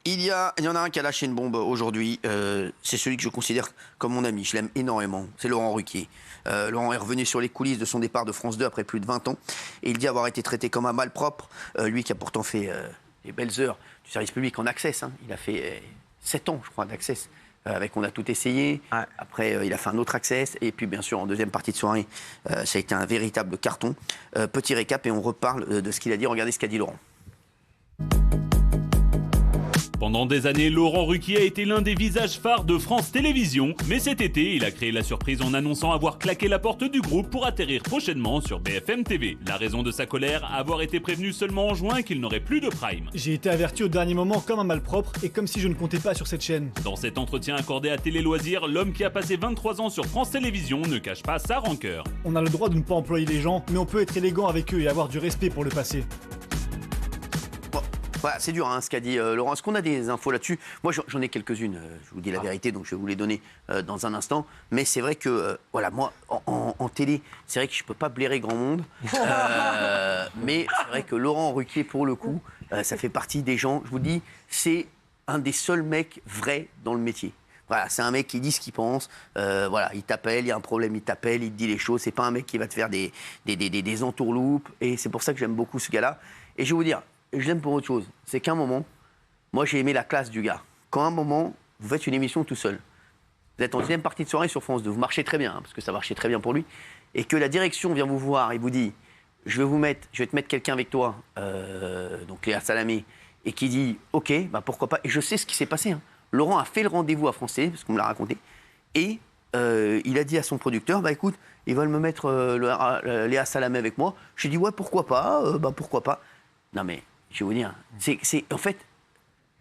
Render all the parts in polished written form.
Il y en a un qui a lâché une bombe aujourd'hui. C'est celui que je considère comme mon ami. Je l'aime énormément. C'est Laurent Ruquier. Laurent est revenu sur les coulisses de son départ de France 2 après plus de 20 ans. Et il dit avoir été traité comme un malpropre. Lui qui a pourtant fait des belles heures du service public en Access. Il a fait 7 ans, je crois, d'Access. Avec On a tout essayé. Ouais. Après, il a fait un autre Access. Et puis, bien sûr, en deuxième partie de soirée, ça a été un véritable carton. Petit récap et on reparle de ce qu'il a dit. Regardez ce qu'a dit Laurent. Pendant des années, Laurent Ruquier a été l'un des visages phares de France Télévisions. Mais cet été, il a créé la surprise en annonçant avoir claqué la porte du groupe pour atterrir prochainement sur BFM TV. La raison de sa colère, avoir été prévenu seulement en juin qu'il n'aurait plus de prime. J'ai été averti au dernier moment comme un malpropre et comme si je ne comptais pas sur cette chaîne. Dans cet entretien accordé à Télé Loisirs, l'homme qui a passé 23 ans sur France Télévisions ne cache pas sa rancœur. On a le droit de ne pas employer les gens, mais on peut être élégant avec eux et avoir du respect pour le passé. Voilà, c'est dur ce qu'a dit Laurent. Est-ce qu'on a des infos là-dessus? Moi, j'en ai quelques-unes, je vous dis la vérité, donc je vais vous les donner dans un instant. Mais c'est vrai que, voilà, moi, en télé, c'est vrai que je ne peux pas blairer grand monde. Mais c'est vrai que Laurent Ruquier, pour le coup, ça fait partie des gens, je vous dis, c'est un des seuls mecs vrais dans le métier. Voilà, c'est un mec qui dit ce qu'il pense. Voilà, il t'appelle, il y a un problème, il t'appelle, il te dit les choses. C'est pas un mec qui va te faire des entourloupes. Et c'est pour ça que j'aime beaucoup ce gars-là. Et je vais vous dire, je l'aime pour autre chose. C'est qu'à un moment, moi j'ai aimé la classe du gars. Quand à un moment, vous faites une émission tout seul, vous êtes en deuxième partie de soirée sur France 2, vous marchez très bien, parce que ça marchait très bien pour lui, et que la direction vient vous voir et vous dit je vais te mettre quelqu'un avec toi, donc Léa Salamé, et qui dit ok, bah pourquoi pas. Et je sais ce qui s'est passé. Laurent a fait le rendez-vous à France Télé, parce qu'on me l'a raconté, et il a dit à son producteur bah écoute, ils veulent me mettre Léa Salamé avec moi. J'ai dit ouais, pourquoi pas, pourquoi pas. Non mais je vais vous dire, en fait,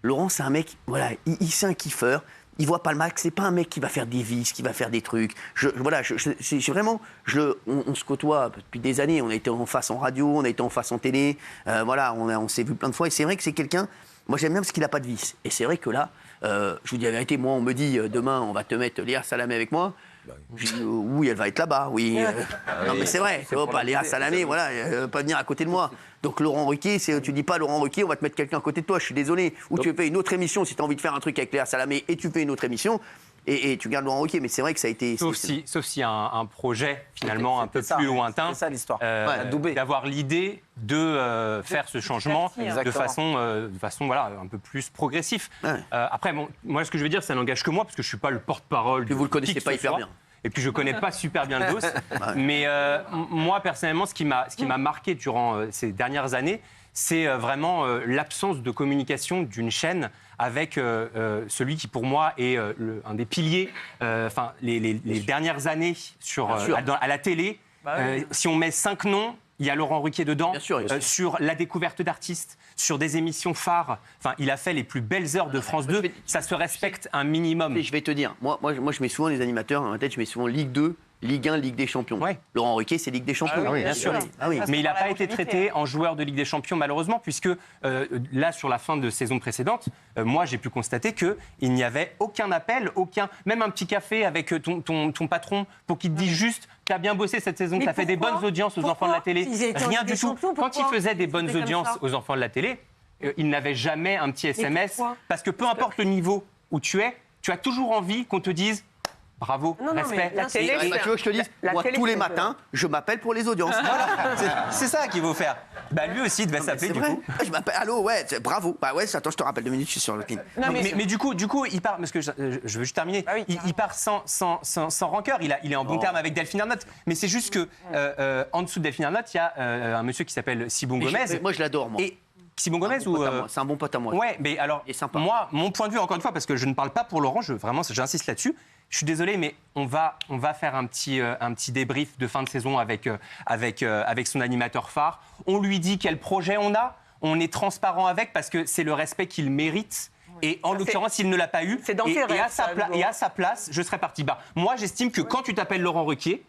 Laurent, c'est un mec, voilà, il c'est un kiffeur, il voit pas le max, c'est pas un mec qui va faire des vices, qui va faire des trucs. On se côtoie depuis des années, on a été en face en radio, on a été en face en télé, voilà, on s'est vu plein de fois, et c'est vrai que c'est quelqu'un, moi j'aime bien parce qu'il a pas de vices. Et c'est vrai que là, je vous dis la vérité, moi on me dit, demain on va te mettre Léa Salamé avec moi. Je dis, oui, elle va être là-bas, oui. Non, mais c'est vrai, pas Léa Salamé, voilà, elle va pas venir à côté de moi. Donc Laurent Ruquier, tu dis pas Laurent Ruquier, on va te mettre quelqu'un à côté de toi, je suis désolé. Ou tu fais une autre émission si tu as envie de faire un truc avec Léa Salamé et tu fais une autre émission et tu gardes Laurent Ruquier. Mais c'est vrai que ça a été. Sauf si un projet finalement un peu plus lointain, c'est ça l'histoire. D'avoir l'idée de faire ce changement de façon voilà, un peu plus progressif. Ouais. Après, bon, moi ce que je veux dire, ça n'engage que moi parce que je suis pas le porte-parole. Puis vous le connaissez pas hyper bien. Et puis je connais pas super bien le dos. Mais moi personnellement, ce qui m'a marqué durant ces dernières années, c'est vraiment l'absence de communication d'une chaîne avec celui qui pour moi est un des piliers. Les dernières années à la télé, si on met 5 noms, il y a Laurent Ruquier dedans, sur la découverte d'artistes, sur des émissions phares. Enfin, il a fait les plus belles heures de France 2. Ça se respecte un minimum. Je vais te dire, moi je mets souvent les animateurs dans ma tête, je mets souvent Ligue 2, Ligue 1, Ligue des Champions. Ouais. Laurent Ruquier, c'est Ligue des Champions. Ah oui, bien sûr. Ah oui. Mais il n'a pas été traité en joueur de Ligue des Champions, malheureusement, puisque là, sur la fin de saison précédente, moi, j'ai pu constater qu'il n'y avait aucun appel, même un petit café avec ton patron pour qu'il te dise juste « T'as bien bossé cette saison, t'as fait des bonnes audiences aux enfants de la télé ». Rien du tout. Quand il faisait des bonnes audiences aux enfants de la télé, il n'avait jamais un petit SMS. Parce que peu importe le niveau où tu es, tu as toujours envie qu'on te dise bravo, respect. La télé, tu veux que je te dise, moi, tous les matins, je m'appelle pour les audiences. Voilà, c'est ça qu'il faut faire. Bah, lui aussi, il devait s'appeler, du coup. Je m'appelle, allô, ouais, bravo. Bah ouais, attends, je te rappelle 2 minutes, je suis sur le team. Mais du coup, il part, parce que je veux juste terminer, il part sans rancœur, il est en bon terme avec Delphine Ernotte. Mais c'est juste que, en dessous de Delphine Ernotte, il y a un monsieur qui s'appelle Sibon Gomez. Moi, je l'adore, moi. Sibon Gomez c'est un bon pote à moi. Ouais, mais alors, moi, mon point de vue, encore une fois, parce que je ne parle pas pour Laurent, vraiment, j'insiste là-dessus. Je suis désolé, mais on va faire un petit débrief de fin de saison avec son animateur phare. On lui dit quel projet on a. On est transparent avec parce que c'est le respect qu'il mérite. Et en l'occurrence, il ne l'a pas eu. Et à sa place, je serais parti bas. Moi, j'estime que quand tu t'appelles Laurent Ruquier,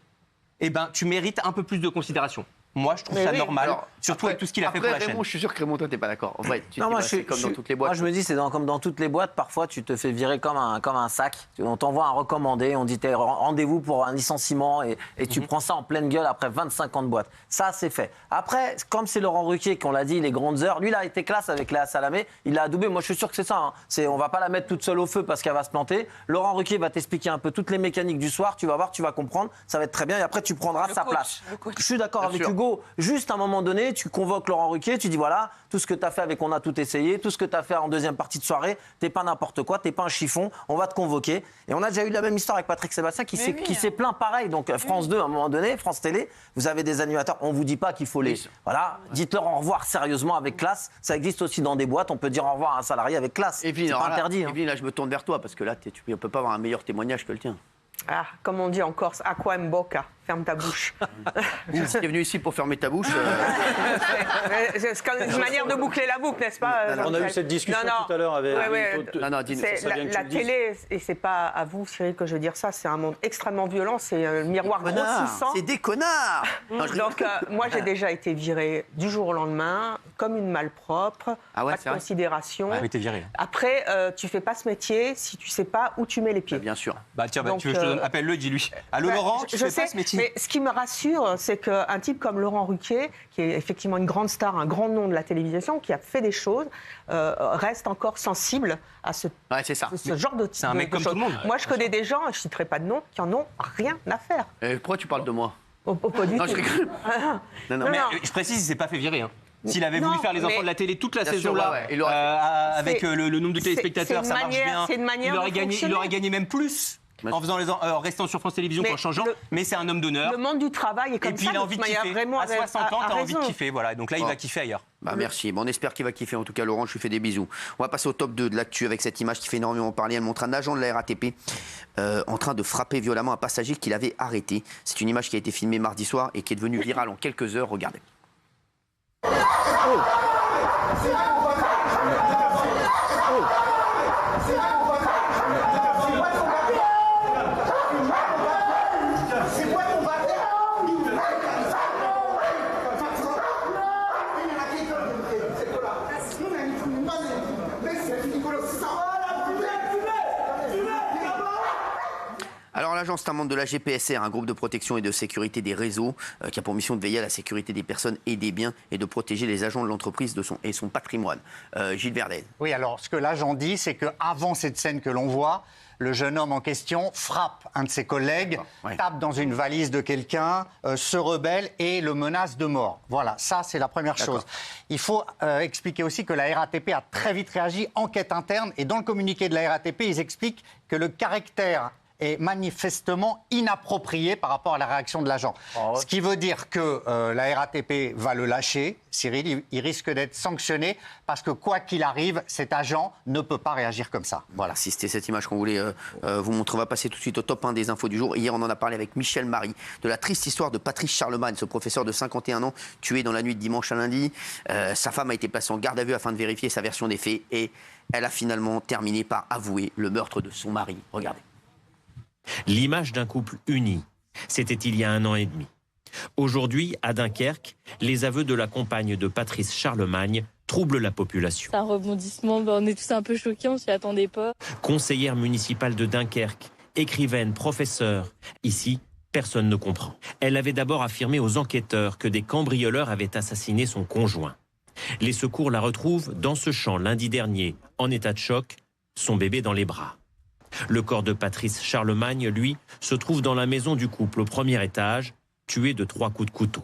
tu mérites un peu plus de considération. moi, je trouve ça normal, alors, surtout avec tout ce qu'il a fait pour la chaîne. Raymond, je suis sûr que Raymond, toi, t'es pas d'accord. En vrai, c'est comme dans toutes les boîtes. Moi, je me dis, c'est comme dans toutes les boîtes. Parfois, tu te fais virer comme un sac. On t'envoie un recommandé, on dit rendez-vous pour un licenciement et tu prends ça en pleine gueule après 25 ans de boîte. Ça, c'est fait. Après, comme c'est Laurent Ruquier, qu'on l'a dit, les grandes heures, lui, il a été classe avec Léa Salamé. Il l'a adoubé. Moi, je suis sûr que c'est ça. On va pas la mettre toute seule au feu parce qu'elle va se planter. Laurent Ruquier va t'expliquer un peu toutes les mécaniques du soir. Tu vas voir, tu vas comprendre. Ça va être très bien. Et après, tu prendras sa place. Je suis d'accord avec Hugo. Juste à un moment donné, tu convoques Laurent Ruquier. Tu dis voilà, tout ce que tu as fait avec On a tout essayé, tout ce que tu as fait en deuxième partie de soirée, t'es pas n'importe quoi, t'es pas un chiffon. On va te convoquer. Et on a déjà eu la même histoire avec Patrick Sébastien qui s'est plaint pareil. Donc France 2, à un moment donné, France Télé, vous avez des animateurs. On vous dit pas qu'il faut les. Voilà, dites-leur au revoir sérieusement avec classe. Ça existe aussi dans des boîtes. On peut dire au revoir à un salarié avec classe. Et puis, c'est pas interdit. Et puis là, je me tourne vers toi parce que là, tu ne peux pas avoir un meilleur témoignage que le tien. Ah, comme on dit en Corse, aqua mboca, ferme ta bouche. Tu es venu ici pour fermer ta bouche. C'est une manière de boucler la boucle, n'est-ce pas? On a eu cette discussion tout à l'heure avec... La télé, et c'est pas à vous, Cyril, que je veux dire ça, c'est un monde extrêmement violent, c'est un miroir grossissant. C'est des connards. Donc, moi, j'ai déjà été virée du jour au lendemain, comme une malpropre, pas de considération. Ah, été virée. Après, tu fais pas ce métier si tu sais pas où tu mets les pieds. Bien sûr. Bah tiens, tu veux que je te donne, appelle-le, dis-lui. Allô Laurent, tu fais pas ce métier. Mais ce qui me rassure, c'est qu'un type comme Laurent Ruquier, qui est effectivement une grande star, un grand nom de la télévision, qui a fait des choses, reste encore sensible à ce genre de... C'est un mec comme tout le monde. Moi, je connais des gens, je ne citerai pas de nom, qui en ont rien à faire. Pourquoi tu parles de moi? Pas du tout. Je rigole. Mais je précise, il ne s'est pas fait virer. S'il avait voulu faire les enfants de la télé toute la saison-là, avec le nombre de téléspectateurs, ça marche bien. C'est une manière il aurait gagné même plus. En restant sur France Télévisions qu'en changeant, mais c'est un homme d'honneur. Le monde du travail est comme ça. Et puis il a envie de kiffer. À 60 ans, t'as envie de kiffer, voilà. Donc là, il va kiffer ailleurs. Merci. On espère qu'il va kiffer. En tout cas, Laurent, je lui fais des bisous. On va passer au top 2 de l'actu avec cette image qui fait énormément parler. Elle montre un agent de la RATP en train de frapper violemment un passager qu'il avait arrêté. C'est une image qui a été filmée mardi soir et qui est devenue virale en quelques heures. Regardez. Alors l'agence est un membre de la GPSR, un groupe de protection et de sécurité des réseaux, qui a pour mission de veiller à la sécurité des personnes et des biens et de protéger les agents de l'entreprise et son patrimoine. Gilles Verdel. Oui, alors ce que l'agent dit, c'est qu'avant cette scène que l'on voit, le jeune homme en question frappe un de ses collègues, tape dans une valise de quelqu'un, se rebelle et le menace de mort. Voilà, ça c'est la première chose. Il faut expliquer aussi que la RATP a très vite réagi, enquête interne, et dans le communiqué de la RATP, ils expliquent que le caractère est manifestement inapproprié par rapport à la réaction de l'agent. Ce qui veut dire que la RATP va le lâcher, Cyril, il risque d'être sanctionné parce que quoi qu'il arrive, cet agent ne peut pas réagir comme ça. Voilà, si c'était cette image qu'on voulait vous montrer, on va passer tout de suite au top 1 des infos du jour. Hier, on en a parlé avec Michel Marie de la triste histoire de Patrice Charlemagne, ce professeur de 51 ans, tué dans la nuit de dimanche à lundi. Sa femme a été placée en garde à vue afin de vérifier sa version des faits et elle a finalement terminé par avouer le meurtre de son mari. Regardez. L'image d'un couple uni, c'était il y a 1 an et demi. Aujourd'hui, à Dunkerque, les aveux de la compagne de Patrice Charlemagne troublent la population. C'est un rebondissement, on est tous un peu choqués, on s'y attendait pas. Conseillère municipale de Dunkerque, écrivaine, professeure, ici, personne ne comprend. Elle avait d'abord affirmé aux enquêteurs que des cambrioleurs avaient assassiné son conjoint. Les secours la retrouvent dans ce champ lundi dernier, en état de choc, son bébé dans les bras. Le corps de Patrice Charlemagne, lui, se trouve dans la maison du couple au premier étage, tué de 3 coups de couteau.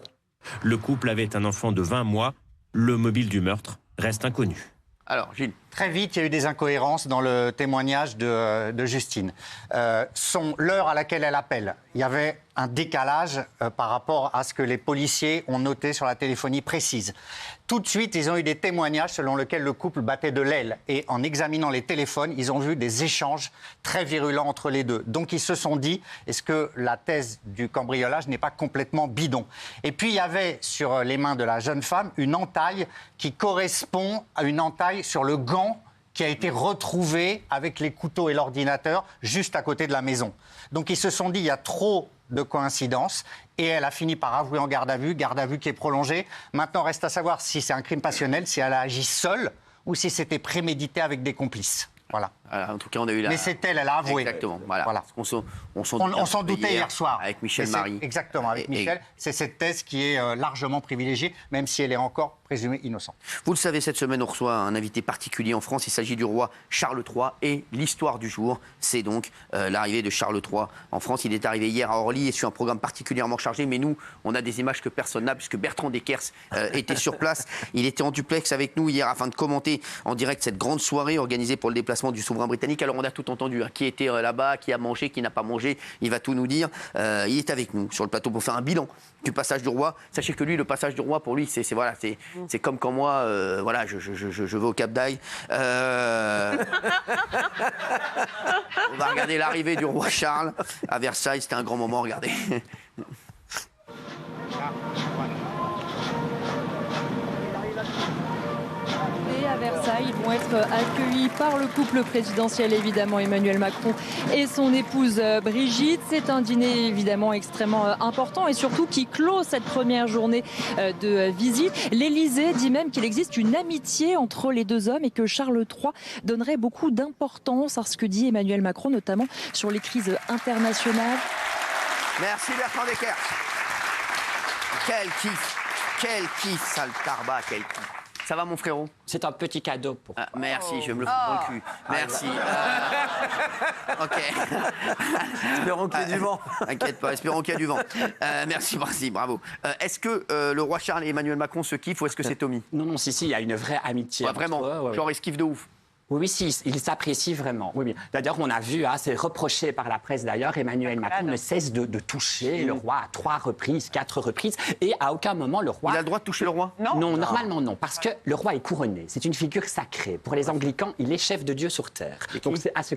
Le couple avait un enfant de 20 mois. Le mobile du meurtre reste inconnu. Alors, Gilles. Très vite, il y a eu des incohérences dans le témoignage de Justine. L'heure à laquelle elle appelle, il y avait un décalage par rapport à ce que les policiers ont noté sur la téléphonie précise. Tout de suite, ils ont eu des témoignages selon lesquels le couple battait de l'aile. Et en examinant les téléphones, ils ont vu des échanges très virulents entre les deux. Donc ils se sont dit, est-ce que la thèse du cambriolage n'est pas complètement bidon? Et puis il y avait sur les mains de la jeune femme une entaille qui correspond à une entaille sur le gant qui a été retrouvée avec les couteaux et l'ordinateur juste à côté de la maison. Donc ils se sont dit, il y a trop de coïncidences, et elle a fini par avouer en garde à vue qui est prolongée. Maintenant, reste à savoir si c'est un crime passionnel, si elle a agi seule, ou si c'était prémédité avec des complices. Voilà. En tout cas, on a eu Mais c'est elle a avoué. Exactement. Voilà. On s'en doutait hier soir. Avec Michel Marie. Exactement, avec Michel. C'est cette thèse qui est largement privilégiée, même si elle est encore présumée innocente. Vous le savez, cette semaine, on reçoit un invité particulier en France. Il s'agit du roi Charles III. Et l'histoire du jour, c'est donc l'arrivée de Charles III en France. Il est arrivé hier à Orly et sur un programme particulièrement chargé. Mais nous, on a des images que personne n'a, puisque Bertrand Deckers était sur place. Il était en duplex avec nous hier afin de commenter en direct cette grande soirée organisée pour le déplacement du souverain britannique. Alors on a tout entendu, qui était là-bas, qui a mangé, qui n'a pas mangé, il va tout nous dire. Il est avec nous sur le plateau pour faire un bilan du passage du roi. Sachez que lui, le passage du roi, pour lui, c'est comme quand moi, je vais au Cap d'Aille. On va regarder l'arrivée du roi Charles à Versailles, c'était un grand moment, regardez. À Versailles, ils vont être accueillis par le couple présidentiel, évidemment, Emmanuel Macron et son épouse Brigitte. C'est un dîner évidemment extrêmement important et surtout qui clôt cette première journée de visite. L'Élysée dit même qu'il existe une amitié entre les deux hommes et que Charles III donnerait beaucoup d'importance à ce que dit Emmanuel Macron, notamment sur les crises internationales. Merci Bertrand Deckers. Quel kiff, sale tarba, quel kiff. Ça va mon frérot? C'est un petit cadeau pour toi. Merci, je vais me le foutre dans le cul. Merci. Ok. Espérons qu'il y ait du vent. T'inquiète pas, espérons qu'il y a du vent. Merci, bravo. Est-ce que le roi Charles et Emmanuel Macron se kiffent ou est-ce que c'est Tommy? Non, si, il y a une vraie amitié. Vraiment, genre ils se kiffent de ouf. Oui, si, ils s'apprécient vraiment. Oui. D'ailleurs, on a vu, c'est reproché par la presse d'ailleurs, Emmanuel Macron ne cesse de toucher le roi à 3 reprises, 4 reprises, et à aucun moment le roi... Il a le droit de toucher le roi? Non, normalement non, parce que le roi est couronné. C'est une figure sacrée. Pour les anglicans, il est chef de Dieu sur terre. Donc c'est à ce...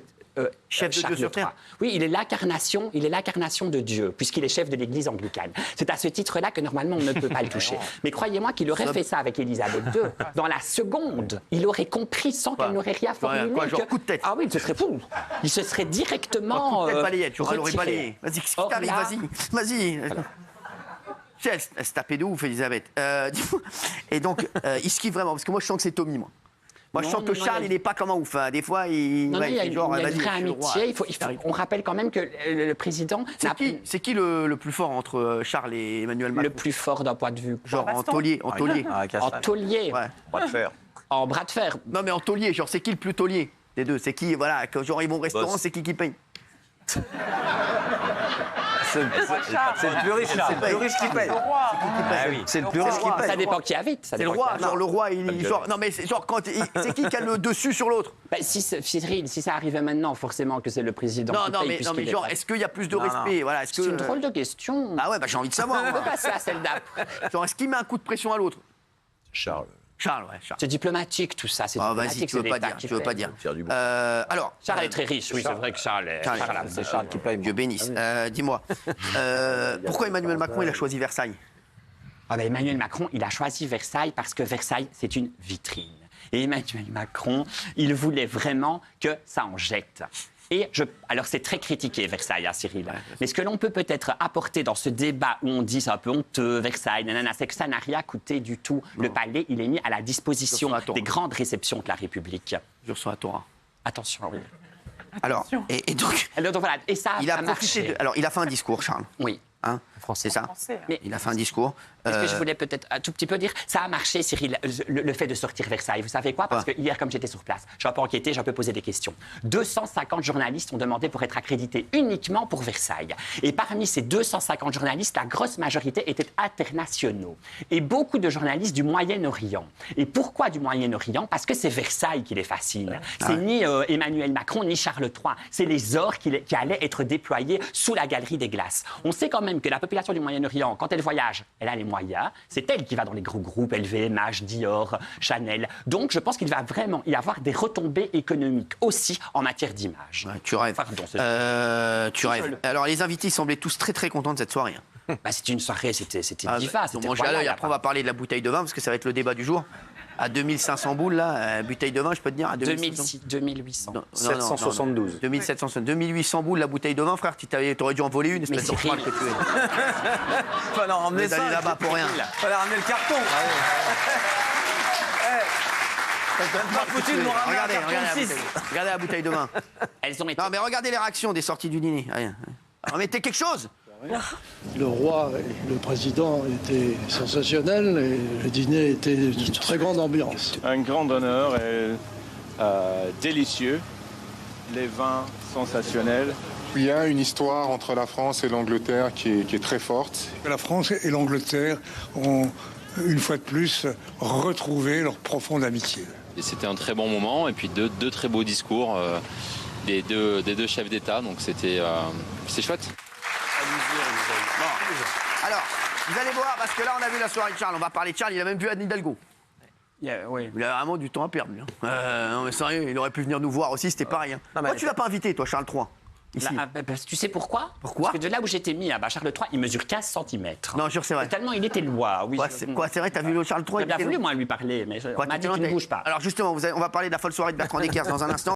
chef de Dieu sur terre. Oui, il est l'incarnation de Dieu, puisqu'il est chef de l'Église anglicane. C'est à ce titre-là que normalement on ne peut pas le toucher. Mais croyez-moi qu'il aurait fait ça avec Élisabeth II. Dans la seconde, il aurait compris sans qu'elle n'aurait rien formulé. Genre coup de tête. Ah oui, ce serait fou. Il se serait directement. Coup de tête balayette, tu l'aurais balayé. Vas-y, qu'est-ce qui t'arrive? Vas-y. Elle se tapait de ouf, Elisabeth. Et donc, il se kiffe vraiment, parce que moi je sens que c'est Tommy, moi. Moi, je sens que Charles, il n'est pas comme un ouf. Des fois, il y a une vraie amitié. On rappelle quand même que le président... C'est qui le plus fort entre Charles et Emmanuel Macron? Le plus fort d'un point de vue... Genre en taulier. En taulier. Ouais. Bras de fer. En bras de fer. Non, mais en taulier. Genre, c'est qui le plus taulier des deux? C'est qui, voilà, genre ils vont au restaurant, c'est qui paye? C'est le plus riche. C'est le plus riche qui paye. C'est le plus riche qui paye. Ça dépend qui invite. C'est le roi. Genre le roi, non mais genre c'est qui a le dessus sur l'autre? Si ça arrivait maintenant, forcément que c'est le président. Non mais genre est-ce qu'il y a plus de respect? Voilà. C'est une drôle de question. Ah ouais, j'ai envie de savoir. On peut passer à celle d'après. Genre est-ce qu'il met un coup de pression à l'autre? Charles. C'est diplomatique tout ça. Vas-y, tu veux pas dire. Alors, Charles est très riche. Oui, c'est vrai que c'est Charles qui paye. Dieu bénisse. Dis-moi, pourquoi Emmanuel Macron il a choisi Versailles? Emmanuel Macron, il a choisi Versailles parce que Versailles, c'est une vitrine. Et Emmanuel Macron, il voulait vraiment que ça en jette. Alors c'est très critiqué Versailles, Cyril. Mais ce que l'on peut peut-être apporter dans ce débat où on dit c'est un peu honteux, Versailles, c'est que ça n'a rien coûté du tout. Le palais, il est mis à la disposition des grandes réceptions de la République. Je reçois la Torah. Attention, oui. Alors, et donc voilà, et ça il a marché. profité. Alors, il a fait un discours, Charles. Oui. C'est ça. Mais il a fait un discours. Est-ce que je voulais peut-être un tout petit peu dire, ça a marché, Cyril, le fait de sortir Versailles. Vous savez quoi? Parce que hier, comme j'étais sur place, j'ai un peu enquêté, j'ai un peu posé des questions. 250 journalistes ont demandé pour être accrédités uniquement pour Versailles. Et parmi ces 250 journalistes, la grosse majorité étaient internationaux. Et beaucoup de journalistes du Moyen-Orient. Et pourquoi du Moyen-Orient? Parce que c'est Versailles qui les fascine. C'est ni Emmanuel Macron, ni Charles III. C'est les ors qui allaient être déployés sous la galerie des glaces. On sait quand même que la population du Moyen-Orient, quand elle voyage, elle a les moyens. C'est elle qui va dans les gros groupes LVMH, Dior, Chanel. Donc, je pense qu'il va vraiment y avoir des retombées économiques aussi en matière d'image. Tu rêves. Tu rêves. Alors, les invités semblaient tous très très contents de cette soirée. C'était une soirée, c'était diva. Après, on va parler de la bouteille de vin parce que ça va être le débat du jour. à 2500 boules, là, bouteille de vin, je peux te dire, à 2800. 772. 2800 boules, la bouteille de vin, frère, t'aurais dû en voler une, espèce de cheval que tu es. Fallait en ramener ça. Là-bas pour rien. Fallait ramener le carton. Regardez la bouteille de vin. Elles ont été... Non, mais regardez les réactions des sorties du dîner. Remettez quelque chose. Le roi et le président étaient sensationnels et le dîner était d'une très grande ambiance. Un grand honneur et délicieux. Les vins sensationnels. Il y a une histoire entre la France et l'Angleterre qui est très forte. La France et l'Angleterre ont, une fois de plus, retrouvé leur profonde amitié. Et c'était un très bon moment et puis deux très beaux discours des deux chefs d'État, donc c'est chouette. Bon. Alors, vous allez voir, parce que là, on a vu la soirée de Charles. On va parler de Charles, il a même vu Anne Hidalgo. Oui. Il a vraiment du temps à perdre. Non, mais sérieux, il aurait pu venir nous voir aussi, c'était pareil. Hein. Pourquoi tu l'as pas invité, toi, Charles III ici. Tu sais pourquoi? Pourquoi? Parce que de là où j'étais mis, Charles III, il mesure 15 cm. Non, jure, c'est vrai. Tellement il était loin. Oui, c'est vrai, t'as vu le Charles III? J'ai bien voulu, moi, lui parler, mais on m'a dit qu'il ne bouge pas. Alors, justement, on va parler de la folle soirée de Bertrand Deckers dans un instant.